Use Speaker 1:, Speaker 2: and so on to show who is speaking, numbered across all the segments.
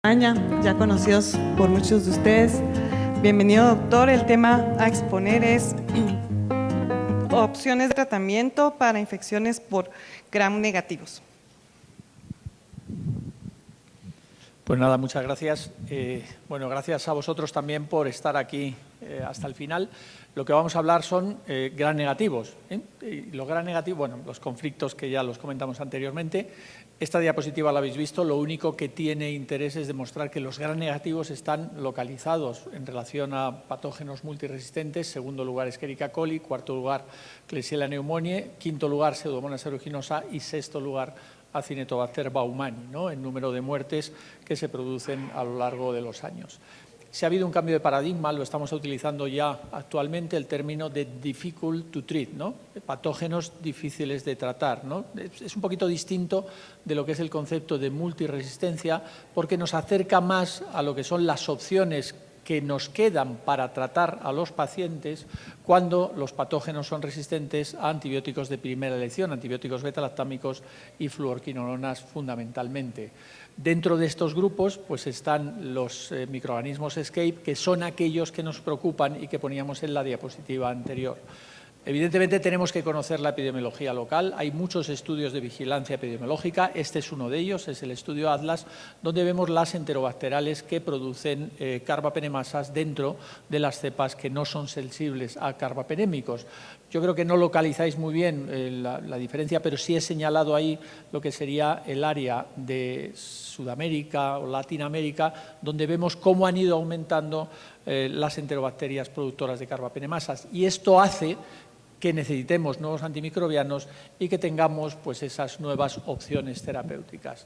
Speaker 1: Ya conocidos por muchos de ustedes. Bienvenido, doctor. El tema a exponer es opciones de tratamiento para infecciones por gram negativos.
Speaker 2: Pues nada, muchas gracias. Bueno, gracias a vosotros también por estar aquí hasta el final. Lo que vamos a hablar son gram negativos. Y los gram negativos, bueno, los conflictos que ya los comentamos anteriormente. Esta diapositiva la habéis visto, lo único que tiene interés es demostrar que los gram negativos están localizados en relación a patógenos multiresistentes. Segundo lugar, Escherichia coli. Cuarto lugar, Klebsiella pneumoniae. Quinto lugar, Pseudomonas aeruginosa. Y sexto lugar, Acinetobacter baumani, ¿no?, en número de muertes que se producen a lo largo de los años. Si ha habido un cambio de paradigma, lo estamos utilizando ya actualmente, el término de difficult to treat, ¿no?, patógenos difíciles de tratar, ¿no? Es un poquito distinto de lo que es el concepto de multiresistencia, porque nos acerca más a lo que son las opciones que nos quedan para tratar a los pacientes cuando los patógenos son resistentes a antibióticos de primera elección, antibióticos beta-lactámicos y fluorquinolonas fundamentalmente. Dentro de estos grupos pues están los microorganismos escape, que son aquellos que nos preocupan y que poníamos en la diapositiva anterior. Evidentemente tenemos que conocer la epidemiología local, hay muchos estudios de vigilancia epidemiológica, este es uno de ellos, es el estudio Atlas, donde vemos las enterobacteriales que producen carbapenemasas dentro de las cepas que no son sensibles a carbapenémicos. Yo creo que no localizáis muy bien la diferencia, pero sí he señalado ahí lo que sería el área de Sudamérica o Latinoamérica, donde vemos cómo han ido aumentando las enterobacterias productoras de carbapenemasas. Y esto hace que necesitemos nuevos antimicrobianos y que tengamos pues esas nuevas opciones terapéuticas.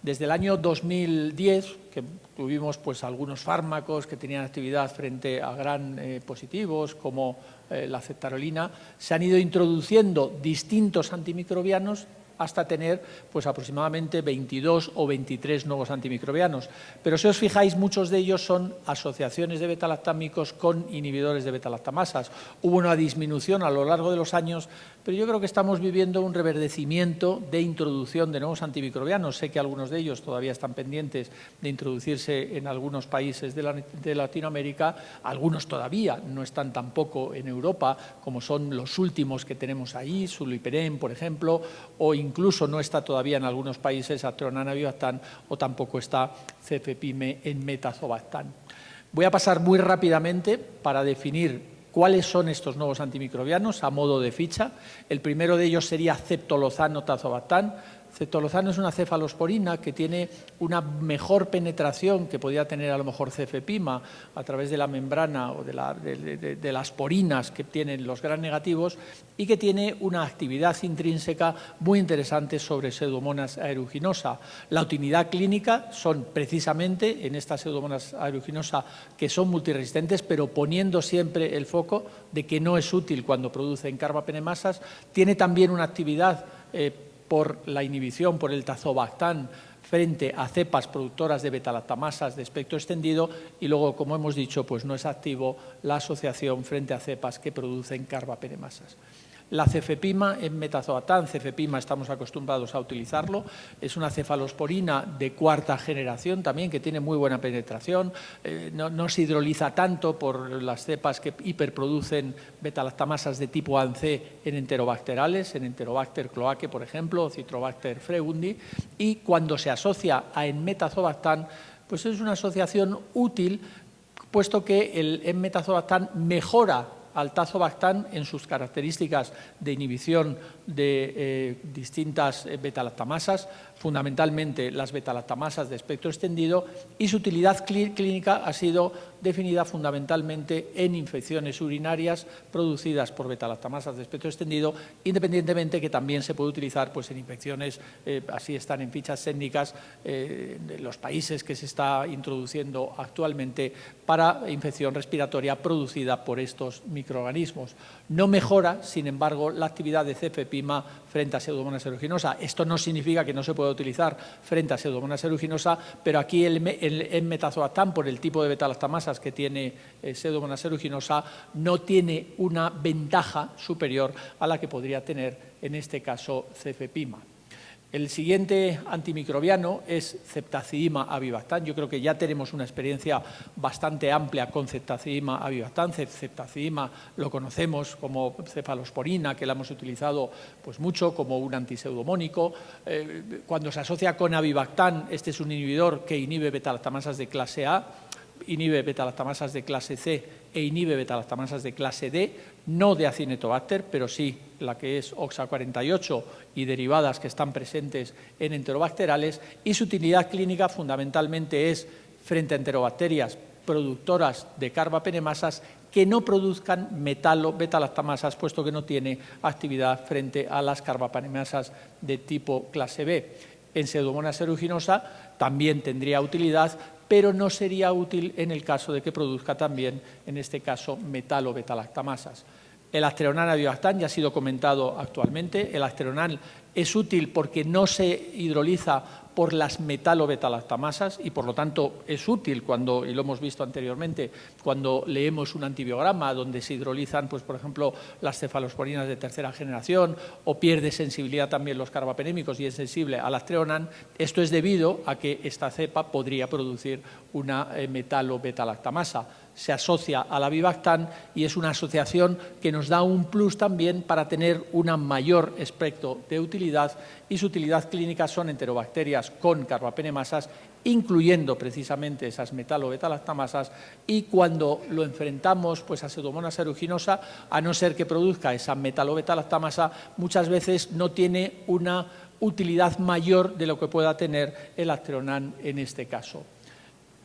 Speaker 2: Desde el año 2010, que tuvimos pues algunos fármacos que tenían actividad frente a gram positivos, como la ceftarolina, se han ido introduciendo distintos antimicrobianos hasta tener pues aproximadamente 22 o 23 nuevos antimicrobianos. Pero si os fijáis, muchos de ellos son asociaciones de beta-lactámicos con inhibidores de beta-lactamasas. Hubo una disminución a lo largo de los años, pero yo creo que estamos viviendo un reverdecimiento de introducción de nuevos antimicrobianos. Sé que algunos de ellos todavía están pendientes de introducirse en algunos países de Latinoamérica, algunos todavía no están tampoco en Europa, como son los últimos que tenemos ahí, Sulopenem, por ejemplo, o incluso no está todavía en algunos países Atronan-Avibactam o tampoco está Cefepime en Metazobactam. Voy a pasar muy rápidamente para definir cuáles son estos nuevos antimicrobianos a modo de ficha. El primero de ellos sería Ceftalozano-Tazobactam. Ceftalozano es una cefalosporina que tiene una mejor penetración que podría tener a lo mejor Cefepima a través de la membrana o de las porinas que tienen los gram negativos, y que tiene una actividad intrínseca muy interesante sobre Pseudomonas aeruginosa. La utilidad clínica son precisamente en esta Pseudomonas aeruginosa, que son multiresistentes, pero poniendo siempre el foco de que no es útil cuando producen carbapenemasas. Tiene también una actividad por la inhibición por el tazobactam frente a cepas productoras de beta-lactamasas de espectro extendido, y luego, como hemos dicho, pues no es activo la asociación frente a cepas que producen carbapenemasas. La cefepima en metazobactam, cefepima estamos acostumbrados a utilizarlo, es una cefalosporina de cuarta generación también, que tiene muy buena penetración, no se hidroliza tanto por las cepas que hiperproducen beta-lactamasas de tipo ANC en enterobacterales, en Enterobacter cloacae, por ejemplo, o Citrobacter fregundi, y cuando se asocia a enmetazobactam, pues es una asociación útil, puesto que el enmetazobactam mejora al tazobactam en sus características de inhibición de distintas beta-lactamasas, fundamentalmente las beta-lactamasas de espectro extendido, y su utilidad clínica ha sido definida fundamentalmente en infecciones urinarias producidas por beta-lactamasas de espectro extendido, independientemente que también se puede utilizar pues en infecciones, así están en fichas técnicas de los países que se está introduciendo actualmente, para infección respiratoria producida por estos microorganismos. No mejora, sin embargo, la actividad de cefepima frente a Pseudomonas aeruginosa. Esto no significa que no se pueda utilizar frente a Pseudomonas aeruginosa, pero aquí el metazobactam, por el tipo de beta-lactamasas que tiene Pseudomonas aeruginosa, no tiene una ventaja superior a la que podría tener en este caso cefepima. El siguiente antimicrobiano es Ceftazidima avibactam. Yo creo que ya tenemos una experiencia bastante amplia con Ceftazidima avibactam. Ceftazidima lo conocemos como cefalosporina, que la hemos utilizado pues mucho como un antiseudomónico. Cuando se asocia con avibactam, este es un inhibidor que inhibe beta-lactamasas de clase A, inhibe beta-lactamasas de clase C e inhibe beta-lactamasas de clase D, no de Acinetobacter, pero sí la que es OXA48 y derivadas que están presentes en enterobacterales, y su utilidad clínica fundamentalmente es frente a enterobacterias productoras de carbapenemasas que no produzcan beta-lactamasas, puesto que no tiene actividad frente a las carbapenemasas de tipo clase B. En Pseudomonas aeruginosa también tendría utilidad, pero no sería útil en el caso de que produzca también, en este caso, beta-lactamasas. El Aztreonal avibactam ya ha sido comentado actualmente. El Aztreonal es útil porque no se hidroliza por las beta-lactamasas y, por lo tanto, es útil cuando, y lo hemos visto anteriormente, cuando leemos un antibiograma donde se hidrolizan, pues, por ejemplo, las cefalosporinas de tercera generación, o pierde sensibilidad también los carbapenémicos y es sensible al Aztreonal. Esto es debido a que esta cepa podría producir una beta-lactamasa. Se asocia al avibactam y es una asociación que nos da un plus también para tener un mayor espectro de utilidad, y su utilidad clínica son enterobacterias con carbapenemasas, incluyendo precisamente esas beta-lactamasas, y cuando lo enfrentamos pues a Pseudomonas aeruginosa, a no ser que produzca esa beta-lactamasa, muchas veces no tiene una utilidad mayor de lo que pueda tener el Aztreonal en este caso.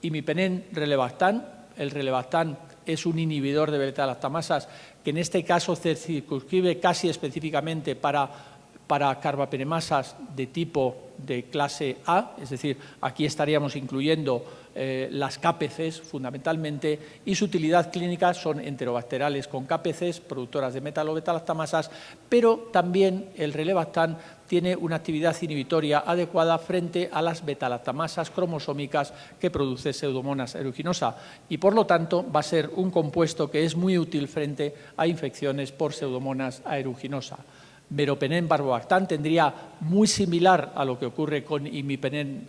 Speaker 2: Imipenem relebactam. El relebactam es un inhibidor de beta-lactamasas que en este caso se circunscribe casi específicamente para carbapenemasas de tipo de clase A, es decir, aquí estaríamos incluyendo las KPCs fundamentalmente, y su utilidad clínica son enterobacterales con KPCs, productoras de beta-lactamasas, pero también el relebactam tiene una actividad inhibitoria adecuada frente a las beta-lactamasas cromosómicas que produce Pseudomonas aeruginosa, y por lo tanto va a ser un compuesto que es muy útil frente a infecciones por Pseudomonas aeruginosa. Meropenem barbobactam tendría muy similar a lo que ocurre con imipenem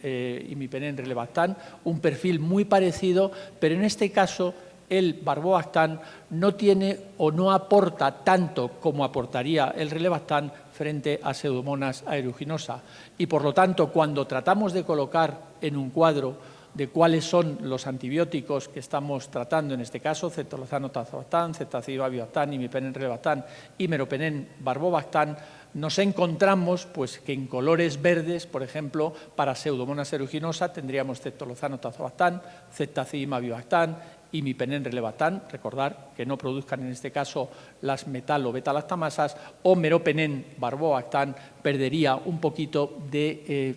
Speaker 2: relebactam, un perfil muy parecido, pero en este caso el barbobactam no tiene o no aporta tanto como aportaría el relebactam frente a Pseudomonas aeruginosa, y por lo tanto cuando tratamos de colocar en un cuadro de cuáles son los antibióticos que estamos tratando, en este caso, ceftolozano tazobactam, ceftazidima avibactam, imipenem relebactam y meropenem barbobactam, nos encontramos pues, que en colores verdes, por ejemplo, para Pseudomonas aeruginosa tendríamos ceftolozano tazobactam, ceftazidima avibactam, imipenem relebactam, recordar que no produzcan en este caso las beta-lactamasas, o meropenem barbobactam perdería un poquito de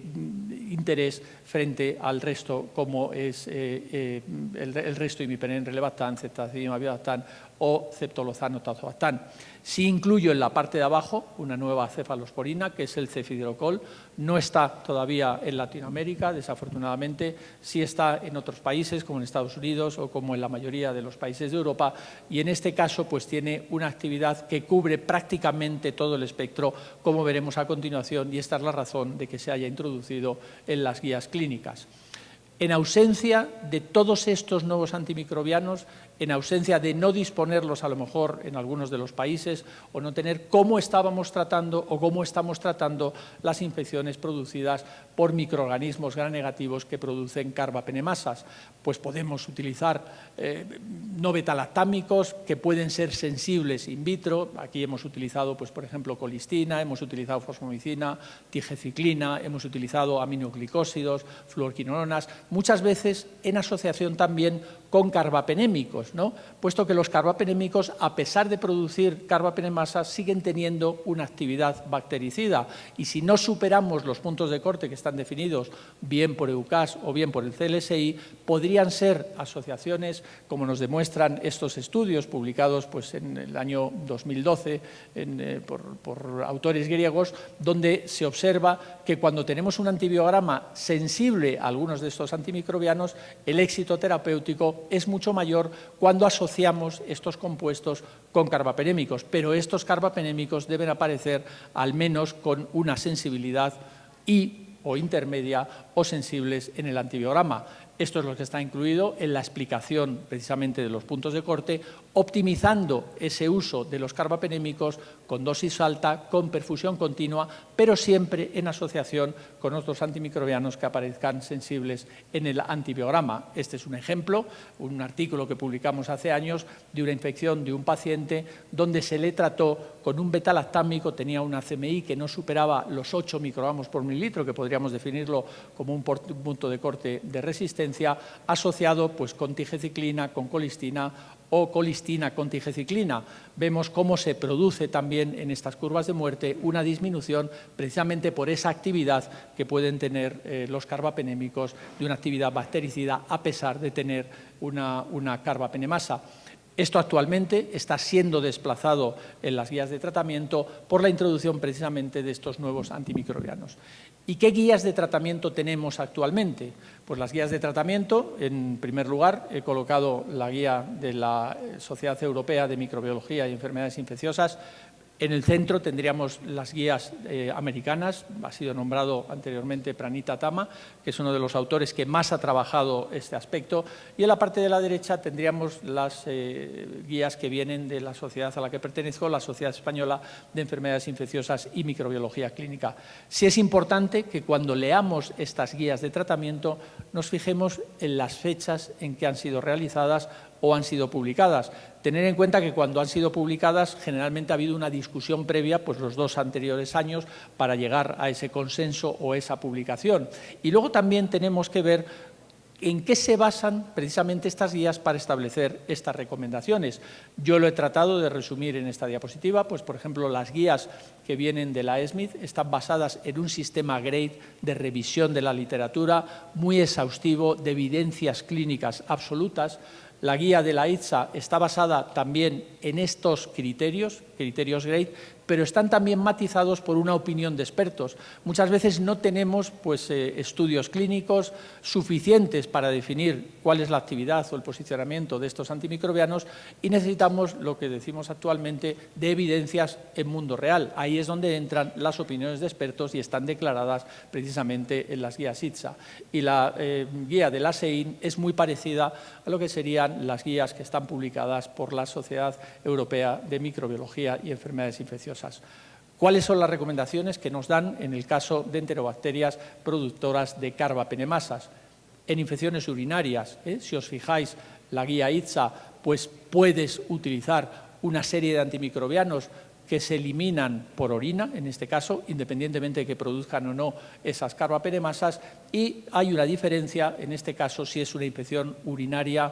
Speaker 2: interés frente al resto, como es el resto, imipenem relebactam, ceftazidima avibactam o ceftolozano tazobactam. Sí incluyo en la parte de abajo una nueva cefalosporina, que es el cefidrocol. No está todavía en Latinoamérica, desafortunadamente. Sí está en otros países, como en Estados Unidos o como en la mayoría de los países de Europa, y en este caso pues tiene una actividad que cubre prácticamente todo el espectro, como veremos a continuación, y esta es la razón de que se haya introducido en las guías clínicas. En ausencia de todos estos nuevos antimicrobianos, en ausencia de no disponerlos a lo mejor en algunos de los países, o no tener cómo estábamos tratando o cómo estamos tratando las infecciones producidas por microorganismos gram negativos que producen carbapenemasas, pues podemos utilizar no beta-lactámicos que pueden ser sensibles in vitro. Aquí hemos utilizado, pues, por ejemplo, colistina, hemos utilizado fosfomicina, tigeciclina, hemos utilizado aminoglicósidos, fluorquinolonas, muchas veces en asociación también con carbapenémicos, ¿no? Puesto que los carbapenémicos, a pesar de producir carbapenemasas, siguen teniendo una actividad bactericida, y si no superamos los puntos de corte que están definidos bien por EUCAS o bien por el CLSI, podrían ser asociaciones, como nos demuestran estos estudios publicados pues, en el año 2012 por autores griegos, donde se observa que cuando tenemos un antibiograma sensible a algunos de estos antimicrobianos, el éxito terapéutico es mucho mayor cuando asociamos estos compuestos con carbapenémicos, pero estos carbapenémicos deben aparecer al menos con una sensibilidad o intermedia o sensibles en el antibiograma. Esto es lo que está incluido en la explicación precisamente de los puntos de corte, optimizando ese uso de los carbapenémicos con dosis alta, con perfusión continua, pero siempre en asociación con otros antimicrobianos que aparezcan sensibles en el antibiograma. Este es un ejemplo, un artículo que publicamos hace años de una infección de un paciente donde se le trató con un betalactámico, tenía una CMI que no superaba los 8 microgramos por mililitro, que podríamos definirlo como un punto de corte de resistencia, asociado pues, con tigeciclina, con colistina o colistina con tigeciclina. Vemos cómo se produce también en estas curvas de muerte una disminución precisamente por esa actividad que pueden tener los carbapenémicos de una actividad bactericida a pesar de tener una carbapenemasa. Esto actualmente está siendo desplazado en las guías de tratamiento por la introducción precisamente de estos nuevos antimicrobianos. ¿Y qué guías de tratamiento tenemos actualmente? Pues las guías de tratamiento, en primer lugar, he colocado la guía de la Sociedad Europea de Microbiología y Enfermedades Infecciosas. En el centro tendríamos las guías americanas, ha sido nombrado anteriormente Pranita Tama, que es uno de los autores que más ha trabajado este aspecto, y en la parte de la derecha tendríamos las guías que vienen de la sociedad a la que pertenezco, la Sociedad Española de Enfermedades Infecciosas y Microbiología Clínica. Sí es importante que cuando leamos estas guías de tratamiento nos fijemos en las fechas en que han sido realizadas o han sido publicadas. Tener en cuenta que cuando han sido publicadas generalmente ha habido una discusión previa, pues los 2 anteriores años, para llegar a ese consenso o esa publicación. Y luego también tenemos que ver en qué se basan precisamente estas guías para establecer estas recomendaciones. Yo lo he tratado de resumir en esta diapositiva, pues por ejemplo las guías que vienen de la ESMID están basadas en un sistema GRADE de revisión de la literatura muy exhaustivo, de evidencias clínicas absolutas. La guía de la ITSA está basada también en estos criterios GRADE, pero están también matizados por una opinión de expertos. Muchas veces no tenemos pues, estudios clínicos suficientes para definir cuál es la actividad o el posicionamiento de estos antimicrobianos y necesitamos lo que decimos actualmente de evidencias en mundo real. Ahí es donde entran las opiniones de expertos y están declaradas precisamente en las guías ITSA. Y la guía de la SEIN es muy parecida a lo que serían las guías que están publicadas por la Sociedad Europea de Microbiología y Enfermedades Infecciosas. ¿Cuáles son las recomendaciones que nos dan en el caso de enterobacterias productoras de carbapenemasas? En infecciones urinarias, si os fijáis, la guía ITSA, pues puedes utilizar una serie de antimicrobianos que se eliminan por orina, en este caso, independientemente de que produzcan o no esas carbapenemasas, y hay una diferencia, en este caso, si es una infección urinaria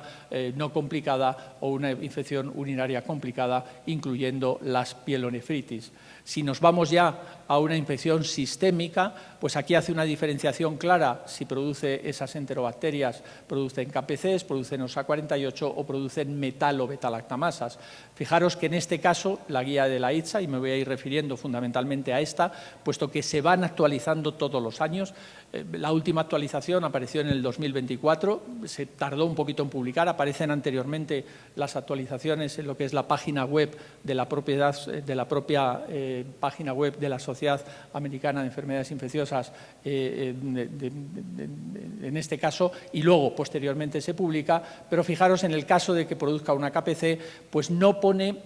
Speaker 2: no complicada o una infección urinaria complicada, incluyendo las pielonefritis. Si nos vamos ya a una infección sistémica, pues aquí hace una diferenciación clara si produce esas enterobacterias, producen KPCs, producen OSA48 o producen metal o betalactamasas. Fijaros que en este caso la guía de la ITSA, y me voy a ir refiriendo fundamentalmente a esta, puesto que se van actualizando todos los años. La última actualización apareció en el 2024, se tardó un poquito en publicar, aparecen anteriormente las actualizaciones en lo que es la página web de la propia página web de la Sociedad Americana de Enfermedades Infecciosas, en este caso, y luego posteriormente se publica, pero fijaros en el caso de que produzca una KPC, pues no pone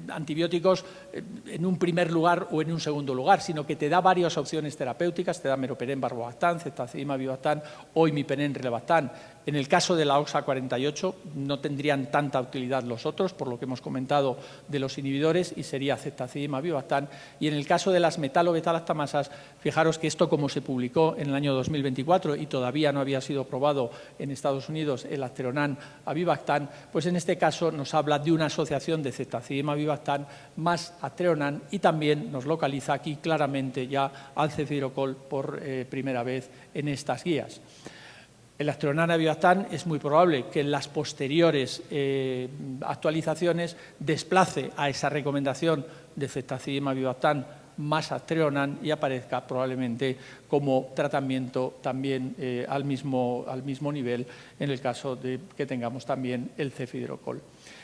Speaker 2: antibióticos en un primer lugar o en un segundo lugar, sino que te da varias opciones terapéuticas, te da meroperén, barbobactán, ceftazidima, avibactán o imipenem, relebactán. En el caso de la OXA48 no tendrían tanta utilidad los otros, por lo que hemos comentado de los inhibidores, y sería ceftazidima, avibactán. Y en el caso de las metal o betalactamasas, fijaros que esto, como se publicó en el año 2024 y todavía no había sido probado en Estados Unidos el acteronán avibactán, pues en este caso nos habla de una asociación de ceftazidima, avibactán más acteronán, y también nos localiza aquí claramente ya al cefirocol por primera vez en estas guías. El acteronán avibactán es muy probable que en las posteriores actualizaciones desplace a esa recomendación de ceftazidima avibactán más acteronán y aparezca probablemente como tratamiento también al mismo nivel en el caso de que tengamos también el cefidrocol.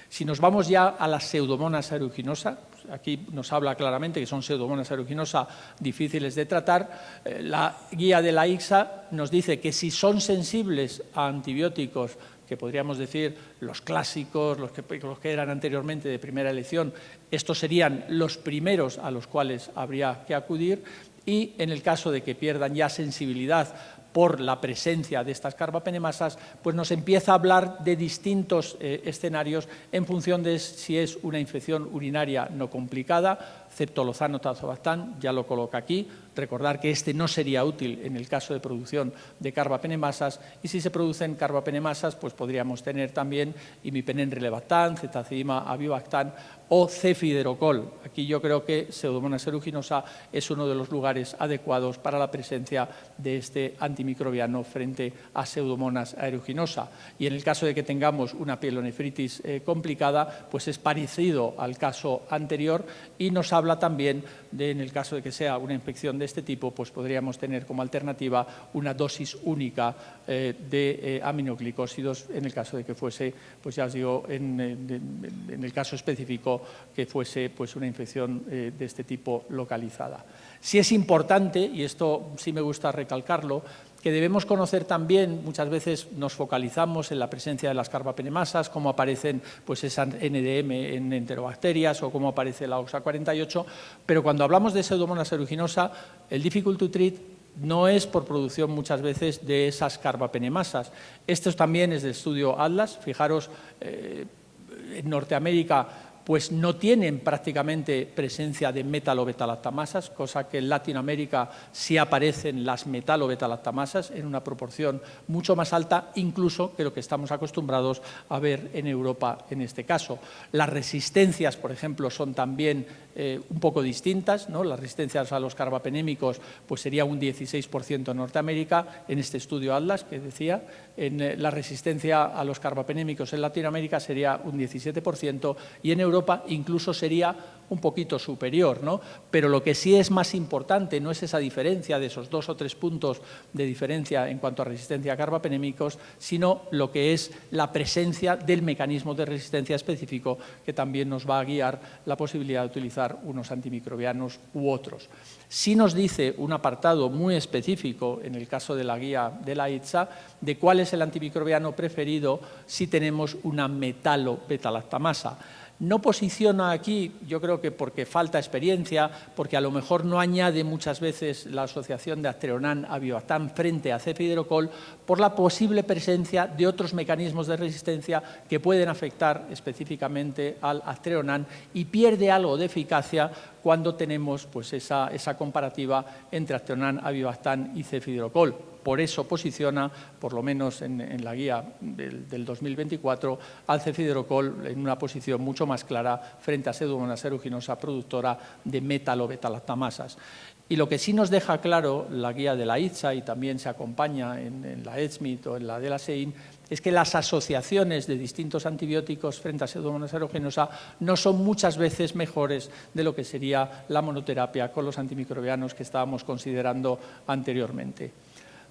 Speaker 2: Si nos vamos ya a las pseudomonas aeruginosa, aquí nos habla claramente que son pseudomonas aeruginosa difíciles de tratar. La guía de la ICSA nos dice que si son sensibles a antibióticos, que podríamos decir los clásicos, los que eran anteriormente de primera elección, estos serían los primeros a los cuales habría que acudir, y en el caso de que pierdan ya sensibilidad por la presencia de estas carbapenemasas, pues nos empieza a hablar de distintos escenarios en función de si es una infección urinaria no complicada, Ceftalozano tazobactam, ya lo coloca aquí. Recordar que este no sería útil en el caso de producción de carbapenemasas, y si se producen carbapenemasas, pues podríamos tener también imipenem relebactam, cetazidima avibactam o cefidrocol. Aquí yo creo que Pseudomonas aeruginosa es uno de los lugares adecuados para la presencia de este antimicrobiano frente a Pseudomonas aeruginosa. Y en el caso de que tengamos una pielonefritis complicada, pues es parecido al caso anterior, y nos habla también de, en el caso de que sea una infección de este tipo, pues podríamos tener como alternativa una dosis única de aminoglicósidos en el caso de que fuese, pues ya os digo, en el caso específico que fuese pues una infección de este tipo localizada. Sí es importante, y esto sí me gusta recalcarlo, que debemos conocer también, muchas veces nos focalizamos en la presencia de las carbapenemasas, cómo aparecen pues esas NDM en enterobacterias o cómo aparece la OXA48, pero cuando hablamos de Pseudomonas aeruginosa, el difficult to treat no es por producción muchas veces de esas carbapenemasas. Esto también es del estudio Atlas. Fijaros, en Norteamérica pues no tienen prácticamente presencia de metalobetalactamasas, cosa que en Latinoamérica sí aparecen las metalobetalactamasas en una proporción mucho más alta, incluso que lo que estamos acostumbrados a ver en Europa en este caso. Las resistencias, por ejemplo, son también un poco distintas, ¿no? Las resistencias a los carbapenémicos pues sería un 16% en Norteamérica, en este estudio Atlas que decía. En la resistencia a los carbapenémicos en Latinoamérica sería un 17%, y en Europa incluso sería un poquito superior, ¿no? Pero lo que sí es más importante no es esa diferencia de esos 2 o 3 puntos de diferencia en cuanto a resistencia a carbapenémicos, sino lo que es la presencia del mecanismo de resistencia específico, que también nos va a guiar la posibilidad de utilizar unos antimicrobianos u otros. Sí nos dice un apartado muy específico, en el caso de la guía de la ITSA, de cuál es el antimicrobiano preferido si tenemos una metalobetalactamasa. No posiciona aquí, yo creo que porque falta experiencia, porque a lo mejor no añade muchas veces la asociación de Aztreonam avibactam frente a cefidrocol, por la posible presencia de otros mecanismos de resistencia que pueden afectar específicamente al Aztreonam, y pierde algo de eficacia cuando tenemos pues esa comparativa entre Aztreonam avibactam y cefidrocol. Por eso posiciona, por lo menos en la guía del 2024, al cefidrocol en una posición mucho más clara frente a Pseudomonas aeruginosa productora de metalobetalactamasas. Y lo que sí nos deja claro la guía de la ITSA, y también se acompaña en la ESMIT o en la de la SEIN, es que las asociaciones de distintos antibióticos frente a Pseudomonas aeruginosa no son muchas veces mejores de lo que sería la monoterapia con los antimicrobianos que estábamos considerando anteriormente.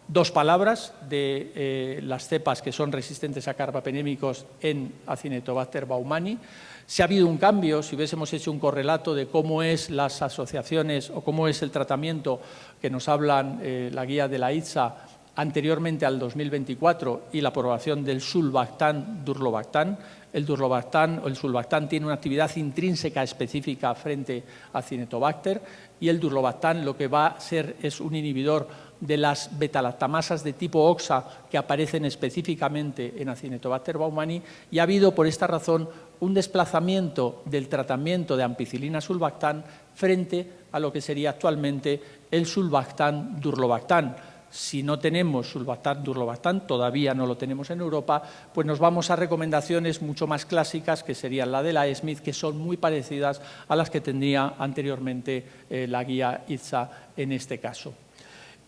Speaker 2: 2 palabras de las cepas que son resistentes a carbapenémicos en Acinetobacter baumannii. Si ha habido un cambio, si hubiésemos hecho un correlato de cómo es las asociaciones o cómo es el tratamiento que nos hablan la guía de la ITSA anteriormente al 2024 y la aprobación del sulbactam durlobactam. El durlobactam o el sulbactam tiene una actividad intrínseca específica frente a Acinetobacter, y el durlobactam lo que va a ser es un inhibidor de las betalactamasas de tipo OXA que aparecen específicamente en Acinetobacter baumannii, y ha habido por esta razón un desplazamiento del tratamiento de ampicilina sulbactam frente a lo que sería actualmente el sulbactam durlobactam. Si no tenemos sulbactam durlobactam, todavía no lo tenemos en Europa, pues nos vamos a recomendaciones mucho más clásicas, que serían la de la ESMIT, que son muy parecidas a las que tendría anteriormente la guía ITSA en este caso.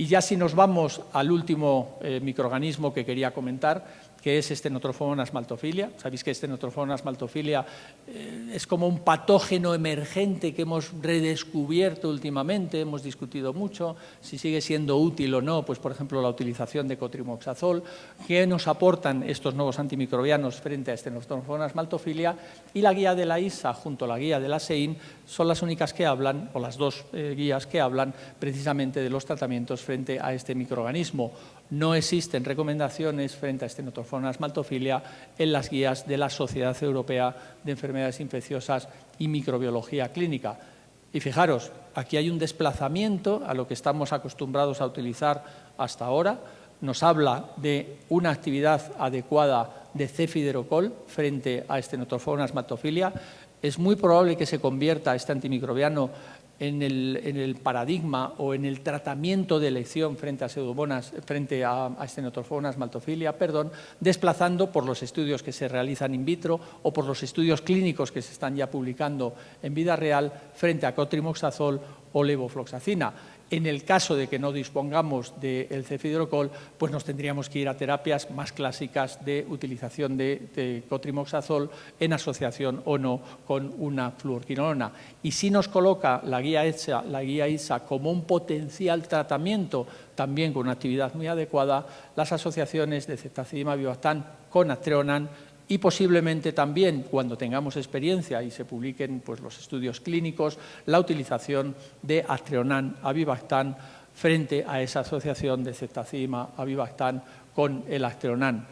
Speaker 2: Y ya si nos vamos al último microorganismo que quería comentar, que es Stenotrophomonas maltophilia. Sabéis que Stenotrophomonas maltophilia es como un patógeno emergente que hemos redescubierto últimamente, hemos discutido mucho si sigue siendo útil o no, pues por ejemplo la utilización de cotrimoxazol. ¿Qué nos aportan estos nuevos antimicrobianos frente a Stenotrophomonas maltophilia? Y la guía de la ISA junto a la guía de la SEIN son las únicas que hablan, o las dos guías que hablan precisamente de los tratamientos frente a este microorganismo. No existen recomendaciones frente a Stenotrophomonas maltophilia en las guías de la Sociedad Europea de Enfermedades Infecciosas y Microbiología Clínica. Y fijaros, aquí hay un desplazamiento a lo que estamos acostumbrados a utilizar hasta ahora. Nos habla de una actividad adecuada de cefiderocol frente a Stenotrophomonas maltophilia. Es muy probable que se convierta este antimicrobiano en el paradigma o en el tratamiento de elección frente a Pseudomonas, frente a Stenotrophomonas maltophilia, desplazando por los estudios que se realizan in vitro o por los estudios clínicos que se están ya publicando en vida real frente a cotrimoxazol o levofloxacina. En el caso de que no dispongamos del cefiderocol, pues nos tendríamos que ir a terapias más clásicas de utilización de cotrimoxazol en asociación o no con una fluorquinolona. Y si nos coloca la guía ISA como un potencial tratamiento, también con una actividad muy adecuada, las asociaciones de ceftazidime-avibactam con Aztreonam y posiblemente también, cuando tengamos experiencia y se publiquen pues, los estudios clínicos, la utilización de Aztreonam-avibactam frente a esa asociación de ceftazidime-avibactam con el Aztreonam.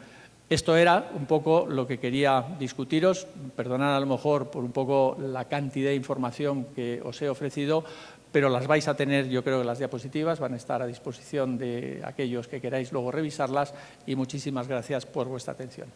Speaker 2: Esto era un poco lo que quería discutiros. Perdonad a lo mejor por un poco la cantidad de información que os he ofrecido, pero las vais a tener, yo creo que las diapositivas van a estar a disposición de aquellos que queráis luego revisarlas y muchísimas gracias por vuestra atención.